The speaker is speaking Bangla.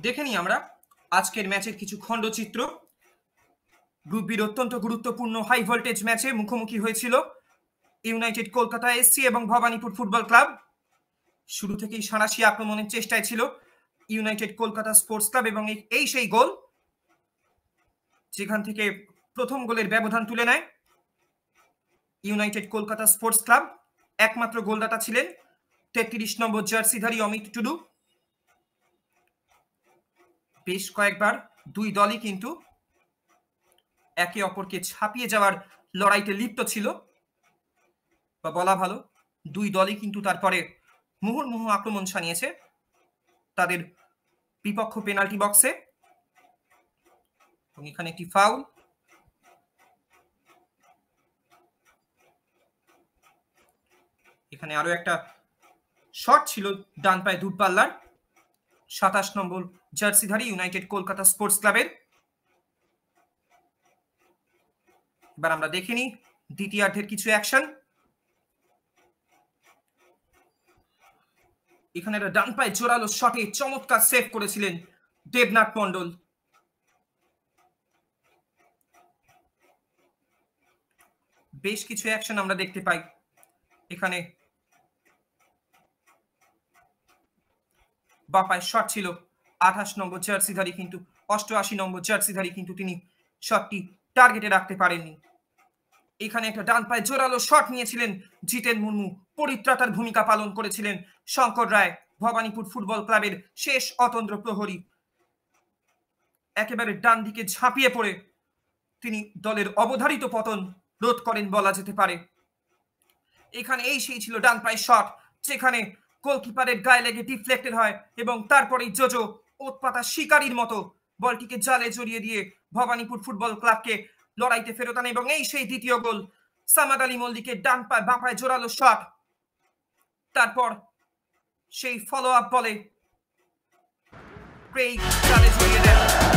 দেখে নিই আমরা আজকের ম্যাচের কিছু খণ্ডচিত্র। গ্রুপ বির অত্যন্ত গুরুত্বপূর্ণ হাই ভোল্টেজ ম্যাচে মুখোমুখি হয়েছিল ইউনাইটেড কলকাতা এসসি এবং ভবানীপুর ফুটবল ক্লাব। শুরু থেকেই সাঁড়াশি আক্রমণের চেষ্টায় ছিল ইউনাইটেড কলকাতা স্পোর্টস ক্লাব এবং এই সেই গোল যেখান থেকে প্রথম গোলের ব্যবধান তুলে নেয় ইউনাইটেড কলকাতা স্পোর্টস ক্লাব। একমাত্র গোলদাতা ছিলেন ৩৩ নম্বর জার্সিধারী অমিত টুডু। বেশ কয়েকবার দুই দলই কিন্তু একে অপরকে ছাপিয়ে যাওয়ার লড়াইতে লিপ্ত ছিল, বা বলা ভালো দুই দলই কিন্তু তারপরে মুহুর্মুহু আক্রমণ ছানিয়েছে তাদের বিপক্ষ পেনাল্টি বক্সে। এবং এখানে একটি ফাউল, এখানে আরো একটা শট ছিল ডান পায়ে দূরপাল্লার ২৭ নম্বর জার্সিধারী ইউনাইটেড কলকাতা স্পোর্টস ক্লাবের। এবার আমরা দেখে নিই দ্বিতীয়ার্ধের কিছু অ্যাকশন। এখানে একটা ডান পায়ে জোরালো শটে চমৎকার সেভ করেছিলেন দেবনাথ মন্ডল। বেশ কিছু অ্যাকশন আমরা দেখতে পাই এখানে। বা পায়ে শট ছিল ২৮ নম্বর জার্সিধারী, কিন্তু ৮৮ নম্বর জার্সিধারী কিন্তু তিনি শটটি টার্গেটে রাখতে পারেননি। এখানে একটা ডান পায়ে জোরালো শট নিয়েছিলেন জিতেন মুর্মু, পরিত্রাতার ভূমিকা পালন করেছিলেন শঙ্কর রায়, ভবানীপুর ফুটবল ক্লাবের শেষ অতন্দ্র প্রহরী। একেবারে ডান দিকে ঝাঁপিয়ে পড়ে তিনি দলের অবধারিত পতন রোধ করেন বলা যেতে পারে। এখানে এই সেই ছিল ডান পায়ে শট, যেখানে গোলকিপারের গায়ে লেগে ডিফ্লেক্টেড হয় এবং তারপরেই জোজো ওৎপাতা শিকারীর মতো বলটিকে জালে জড়িয়ে দিয়ে ভবানীপুর ফুটবল ক্লাবকে লড়াইতে ফেরত আনে। এবং এই সেই দ্বিতীয় গোল, সামাদ আলী মল্লিকের ডান পায়ে বাঁ পায়ে জোরালো শট, তারপর সেই ফলো আপ বলে ক্রেইগ জালে জড়িয়ে দেন।